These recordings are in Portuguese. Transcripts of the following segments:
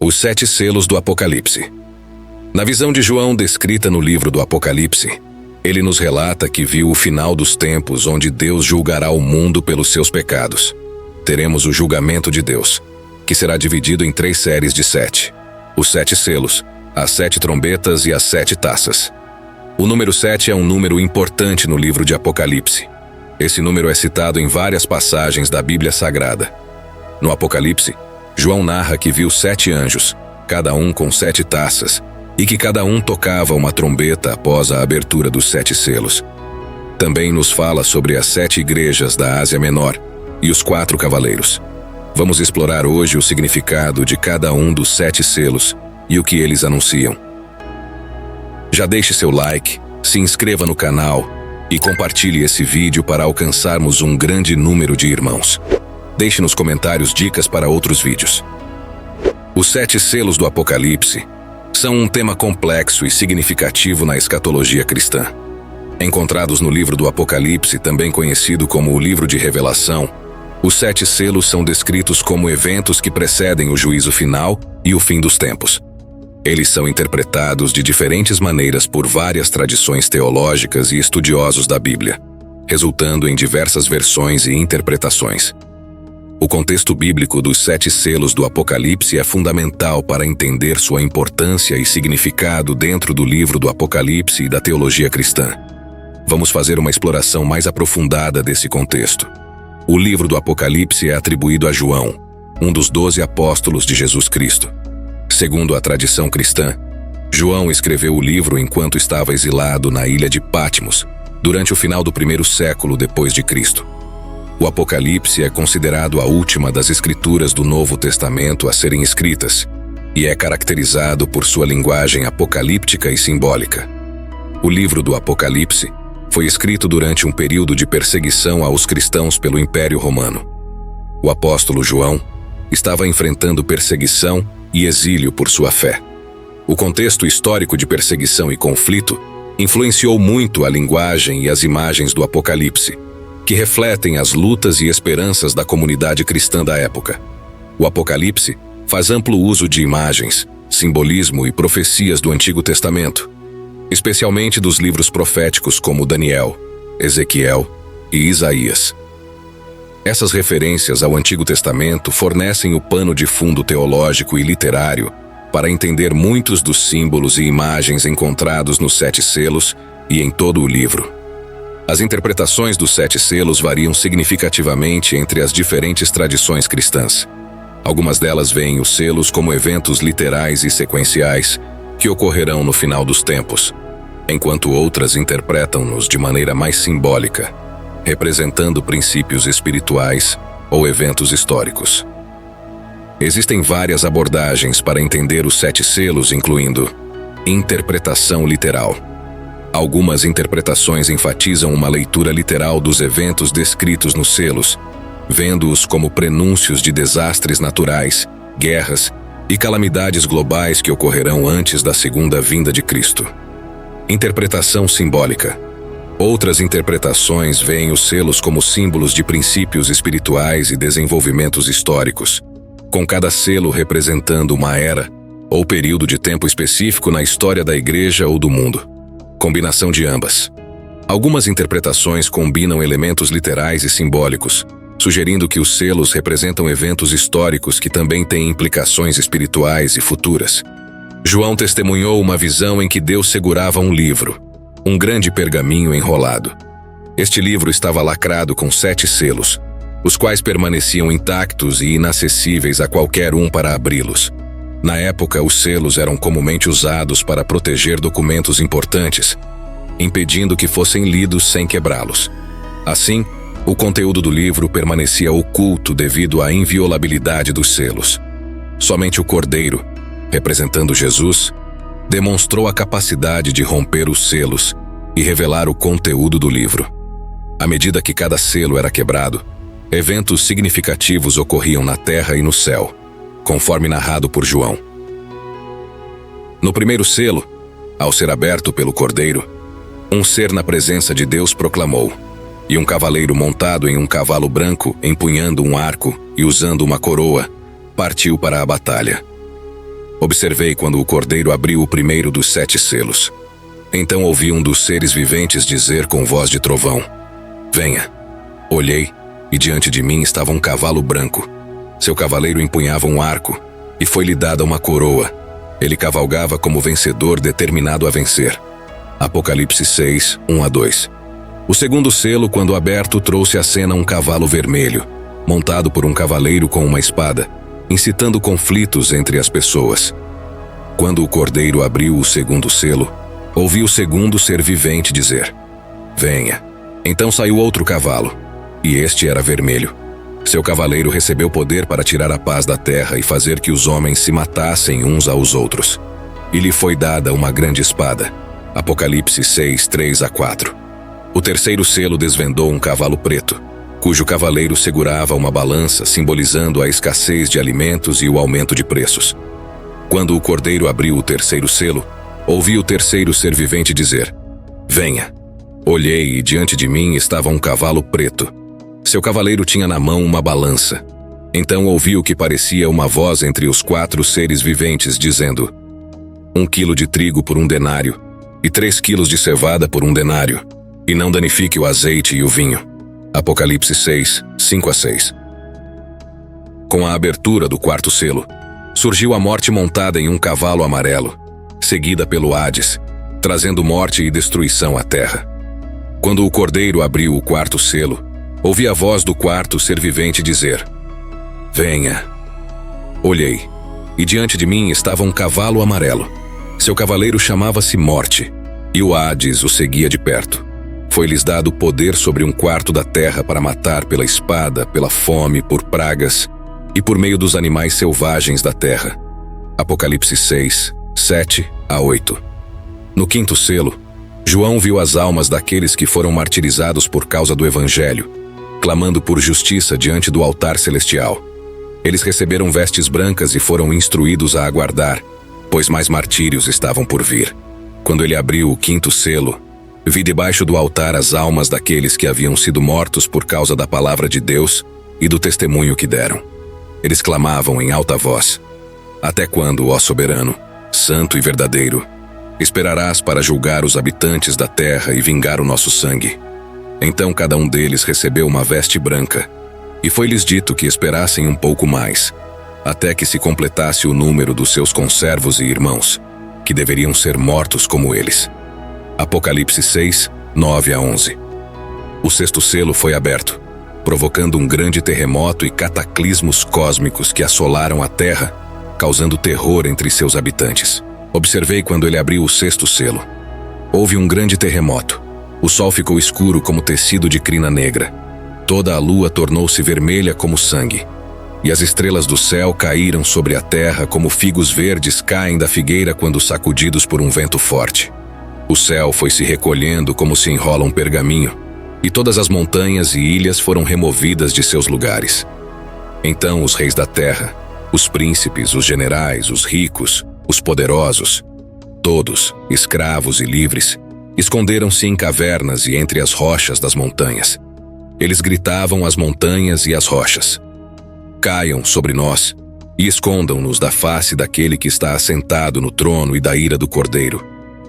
Os 7 selos do Apocalipse. Na visão de João descrita no livro do Apocalipse, ele nos relata que viu o final dos tempos onde Deus julgará o mundo pelos seus pecados. Teremos o julgamento de Deus, que será dividido em 3 séries de 7. Os 7 selos, as 7 trombetas e as 7 taças. O número 7 é um número importante no livro de Apocalipse. Esse número é citado em várias passagens da Bíblia Sagrada. No Apocalipse, João narra que viu 7 anjos, cada um com 7 taças, e que cada um tocava uma trombeta após a abertura dos 7 selos. Também nos fala sobre as 7 igrejas da Ásia Menor e os 4 cavaleiros. Vamos explorar hoje o significado de cada um dos 7 selos e o que eles anunciam. Já deixe seu like, se inscreva no canal e compartilhe esse vídeo para alcançarmos um grande número de irmãos. Deixe nos comentários dicas para outros vídeos. Os 7 selos do Apocalipse são um tema complexo e significativo na escatologia cristã. Encontrados no livro do Apocalipse, também conhecido como o livro de Revelação, os 7 selos são descritos como eventos que precedem o juízo final e o fim dos tempos. Eles são interpretados de diferentes maneiras por várias tradições teológicas e estudiosos da Bíblia, resultando em diversas versões e interpretações. O contexto bíblico dos 7 selos do Apocalipse é fundamental para entender sua importância e significado dentro do livro do Apocalipse e da teologia cristã. Vamos fazer uma exploração mais aprofundada desse contexto. O livro do Apocalipse é atribuído a João, um dos 12 apóstolos de Jesus Cristo. Segundo a tradição cristã, João escreveu o livro enquanto estava exilado na ilha de Patmos, durante o final do 1º século depois de Cristo. O Apocalipse é considerado a última das escrituras do Novo Testamento a serem escritas, e é caracterizado por sua linguagem apocalíptica e simbólica. O livro do Apocalipse foi escrito durante um período de perseguição aos cristãos pelo Império Romano. O apóstolo João estava enfrentando perseguição e exílio por sua fé. O contexto histórico de perseguição e conflito influenciou muito a linguagem e as imagens do Apocalipse, que refletem as lutas e esperanças da comunidade cristã da época. O Apocalipse faz amplo uso de imagens, simbolismo e profecias do Antigo Testamento, especialmente dos livros proféticos como Daniel, Ezequiel e Isaías. Essas referências ao Antigo Testamento fornecem o pano de fundo teológico e literário para entender muitos dos símbolos e imagens encontrados nos 7 selos e em todo o livro. As interpretações dos 7 selos variam significativamente entre as diferentes tradições cristãs. Algumas delas veem os selos como eventos literais e sequenciais que ocorrerão no final dos tempos, enquanto outras interpretam-nos de maneira mais simbólica, representando princípios espirituais ou eventos históricos. Existem várias abordagens para entender os 7 selos, incluindo interpretação literal. Algumas interpretações enfatizam uma leitura literal dos eventos descritos nos selos, vendo-os como prenúncios de desastres naturais, guerras e calamidades globais que ocorrerão antes da segunda vinda de Cristo. Interpretação simbólica. Outras interpretações veem os selos como símbolos de princípios espirituais e desenvolvimentos históricos, com cada selo representando uma era ou período de tempo específico na história da igreja ou do mundo. Combinação de ambas. Algumas interpretações combinam elementos literais e simbólicos, sugerindo que os selos representam eventos históricos que também têm implicações espirituais e futuras. João testemunhou uma visão em que Deus segurava um livro, um grande pergaminho enrolado. Este livro estava lacrado com 7 selos, os quais permaneciam intactos e inacessíveis a qualquer um para abri-los. Na época, os selos eram comumente usados para proteger documentos importantes, impedindo que fossem lidos sem quebrá-los. Assim, o conteúdo do livro permanecia oculto devido à inviolabilidade dos selos. Somente o Cordeiro, representando Jesus, demonstrou a capacidade de romper os selos e revelar o conteúdo do livro. À medida que cada selo era quebrado, eventos significativos ocorriam na terra e no céu, conforme narrado por João. No primeiro selo, ao ser aberto pelo Cordeiro, um ser na presença de Deus proclamou: "E um cavaleiro montado em um cavalo branco, empunhando um arco e usando uma coroa, partiu para a batalha." Observei quando o cordeiro abriu o primeiro dos 7 selos. Então ouvi um dos seres viventes dizer com voz de trovão: "Venha." Olhei, e diante de mim estava um cavalo branco. Seu cavaleiro empunhava um arco, e foi-lhe dada uma coroa. Ele cavalgava como vencedor determinado a vencer. Apocalipse 6, 1-2. O segundo selo, quando aberto, trouxe à cena um cavalo vermelho, montado por um cavaleiro com uma espada, incitando conflitos entre as pessoas. Quando o cordeiro abriu o segundo selo, ouvi o segundo ser vivente dizer: "Venha." Então saiu outro cavalo, e este era vermelho. Seu cavaleiro recebeu poder para tirar a paz da terra e fazer que os homens se matassem uns aos outros. E lhe foi dada uma grande espada. Apocalipse 6, 3-4. O terceiro selo desvendou um cavalo preto, cujo cavaleiro segurava uma balança simbolizando a escassez de alimentos e o aumento de preços. Quando o cordeiro abriu o terceiro selo, ouvi o terceiro ser vivente dizer: "Venha." Olhei, e diante de mim estava um cavalo preto. Seu cavaleiro tinha na mão uma balança. Então ouvi o que parecia uma voz entre os 4 seres viventes dizendo: 1 quilo de trigo por 1 denário, e 3 quilos de cevada por 1 denário, e não danifique o azeite e o vinho. Apocalipse 6, 5-6. Com a abertura do 4º selo, surgiu a morte montada em um cavalo amarelo, seguida pelo Hades, trazendo morte e destruição à terra. Quando o cordeiro abriu o 4º selo, ouvi a voz do 4º ser vivente dizer: "Venha." Olhei, e diante de mim estava um cavalo amarelo. Seu cavaleiro chamava-se Morte, e o Hades o seguia de perto. Foi-lhes dado poder sobre 1/4 da terra para matar pela espada, pela fome, por pragas e por meio dos animais selvagens da terra. Apocalipse 6, 7-8. No 5º selo, João viu as almas daqueles que foram martirizados por causa do Evangelho, clamando por justiça diante do altar celestial. Eles receberam vestes brancas e foram instruídos a aguardar, pois mais martírios estavam por vir. Quando ele abriu o 5º selo, vi debaixo do altar as almas daqueles que haviam sido mortos por causa da palavra de Deus e do testemunho que deram. Eles clamavam em alta voz: "Até quando, ó soberano, santo e verdadeiro, esperarás para julgar os habitantes da terra e vingar o nosso sangue?" Então cada um deles recebeu uma veste branca, e foi-lhes dito que esperassem um pouco mais, até que se completasse o número dos seus conservos e irmãos, que deveriam ser mortos como eles. Apocalipse 6, 9-11. O 6º selo foi aberto, provocando um grande terremoto e cataclismos cósmicos que assolaram a terra, causando terror entre seus habitantes. Observei quando ele abriu o 6º selo. Houve um grande terremoto. O sol ficou escuro como tecido de crina negra. Toda a lua tornou-se vermelha como sangue. E as estrelas do céu caíram sobre a terra como figos verdes caem da figueira quando sacudidos por um vento forte. O céu foi se recolhendo como se enrola um pergaminho, e todas as montanhas e ilhas foram removidas de seus lugares. Então os reis da terra, os príncipes, os generais, os ricos, os poderosos, todos, escravos e livres, esconderam-se em cavernas e entre as rochas das montanhas. Eles gritavam às montanhas e às rochas: "Caiam sobre nós e escondam-nos da face daquele que está assentado no trono e da ira do Cordeiro,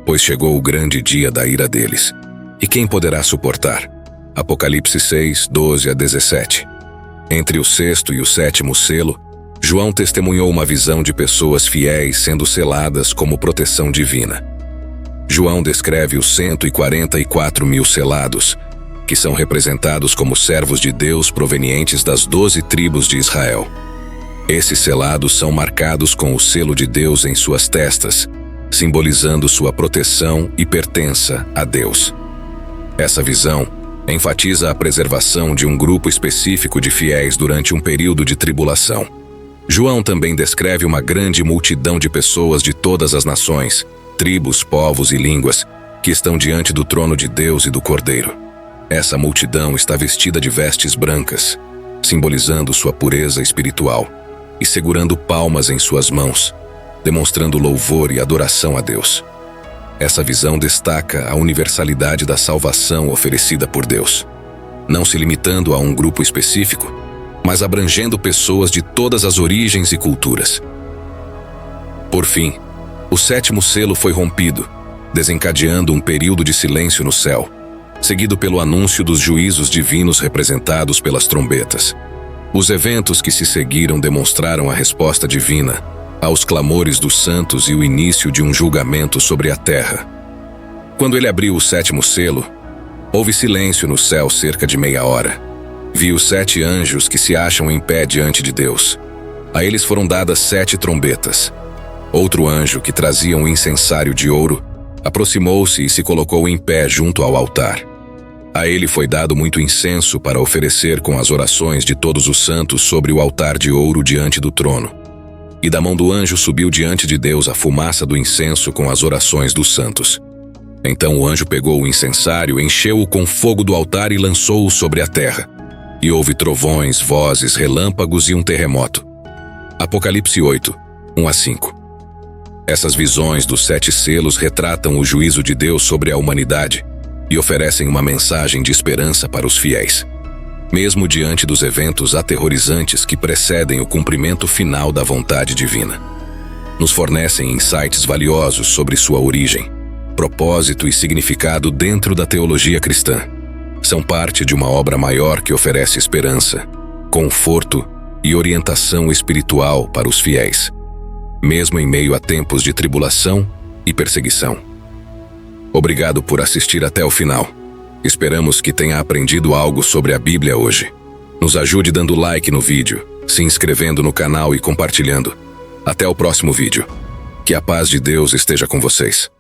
pois chegou o grande dia da ira deles. E quem poderá suportar?" Apocalipse 6, 12-17. Entre o 6º e o 7º selo, João testemunhou uma visão de pessoas fiéis sendo seladas como proteção divina. João descreve os 144 mil selados, que são representados como servos de Deus provenientes das 12 tribos de Israel. Esses selados são marcados com o selo de Deus em suas testas, simbolizando sua proteção e pertença a Deus. Essa visão enfatiza a preservação de um grupo específico de fiéis durante um período de tribulação. João também descreve uma grande multidão de pessoas de todas as nações, tribos, povos e línguas, que estão diante do trono de Deus e do Cordeiro. Essa multidão está vestida de vestes brancas, simbolizando sua pureza espiritual, e segurando palmas em suas mãos, demonstrando louvor e adoração a Deus. Essa visão destaca a universalidade da salvação oferecida por Deus, não se limitando a um grupo específico, mas abrangendo pessoas de todas as origens e culturas. Por fim, o sétimo selo foi rompido, desencadeando um período de silêncio no céu, seguido pelo anúncio dos juízos divinos representados pelas trombetas. Os eventos que se seguiram demonstraram a resposta divina aos clamores dos santos e o início de um julgamento sobre a terra. Quando ele abriu o sétimo selo, houve silêncio no céu cerca de meia hora. Vi os 7 anjos que se acham em pé diante de Deus. A eles foram dadas 7 trombetas. Outro anjo, que trazia um incensário de ouro, aproximou-se e se colocou em pé junto ao altar. A ele foi dado muito incenso para oferecer com as orações de todos os santos sobre o altar de ouro diante do trono. E da mão do anjo subiu diante de Deus a fumaça do incenso com as orações dos santos. Então o anjo pegou o incensário, encheu-o com fogo do altar e lançou-o sobre a terra. E houve trovões, vozes, relâmpagos e um terremoto. Apocalipse 8, 1-5. Essas visões dos 7 selos retratam o juízo de Deus sobre a humanidade e oferecem uma mensagem de esperança para os fiéis, mesmo diante dos eventos aterrorizantes que precedem o cumprimento final da vontade divina. Nos fornecem insights valiosos sobre sua origem, propósito e significado dentro da teologia cristã. São parte de uma obra maior que oferece esperança, conforto e orientação espiritual para os fiéis, mesmo em meio a tempos de tribulação e perseguição. Obrigado por assistir até o final. Esperamos que tenha aprendido algo sobre a Bíblia hoje. Nos ajude dando like no vídeo, se inscrevendo no canal e compartilhando. Até o próximo vídeo. Que a paz de Deus esteja com vocês.